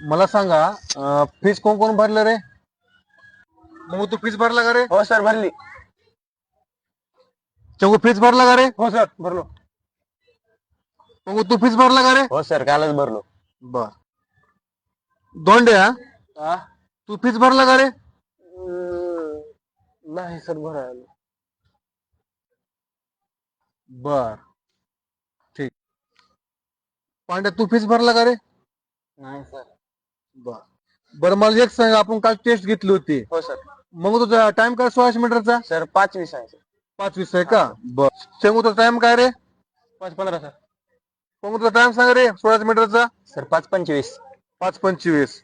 मला सांगा फीस कोण कोण भरलं रे? मग तू फीस भरला का रे? हो सर भरली. चंगू फीस भरला का रे? हो सर भरलो. मग तू फीस भरला का रे? हो सर कालच भरलो. बर. धोंड्या हा? तू फीस भरला का रे? नाही सर भरायला. बर ठीक. पांड्या तू फीस भरला का रे? नाही सर. बर. बरं मला एक सांग, आपण काल टेस्ट घेतली होती, हो सर. मग तुझा टाइम काय 1600 मीटरचा? सर 5:20 आहे सर. 5:20 आहे का? बर. चंगूचा टाइम काय रे? 5:15 सर. मग तुझा टाइम सांग रे 1600 मीटरचा? सर 5:25. 5:25.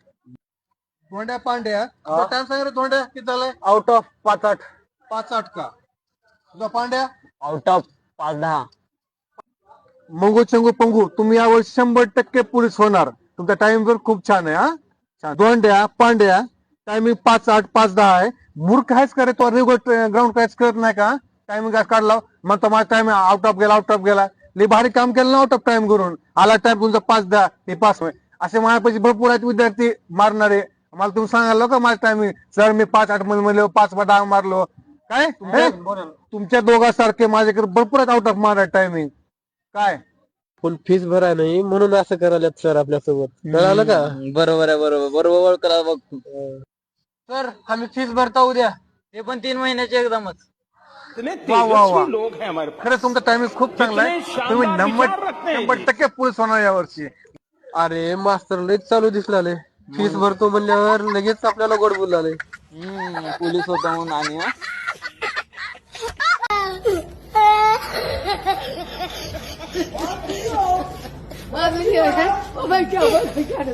धोंड्या पांड्या तुझा टाइम सांग रे. धोंड्या किती झालाय? Out of 5:08. 5:08 का? तुझा पांड्या? Out of 5:10. मंगू चंगू पंगू तुम्ही यावर्षी 100% पोलीस होणार. तुमचा टाइम पण खूप छान आहे. हा छान. धोंड्या पांड्या टायमिंग 5:08 5:10 आहे. मूर्ख आहेस का रे? तो रेग्युलर ग्राउंड काहीच करत नाही का? टायमिंग काय काढला म्हणतो माझा टाइम आउट ऑफ गेला आउट ऑफ गेला. लई भारी काम केलं ना आउट ऑफ टाइम करून. आला टाइम तुमचा 5:10 हे पास होय. असे माझ्यापाशी भरपूर आहेत विद्यार्थी मारणारे. मला तुम्ही सांगायला का माझा टायमिंग सर मी 5:08 मध्ये म्हणलो 5:10 मारलो काय? तुमच्या दोघांसारखे माझ्याकडे भरपूर आहेत आउट ऑफ मारा टायमिंग. काय फुल फीस भराय नाही म्हणून असं करायला सर आपल्यासोबत. कळालं का? बरोबर आहे. बरोबर करा बघ. सर आम्ही फीस भरता उद्या. हे पण 3 महिन्याचे एकदमच. वा वा वा. खरंच तुमचा टायमिंग खूप चांगला आहे. तुम्ही 100% पोलीस होणार यावर्षी. अरे मास्तर लयच चालू दिसलाले. फीस भरतो म्हणल्यावर लगेच आपल्याला गोड बोललाले. पोलीस होता म्हणून आणि Oh my god! Oh my god! Oh my god!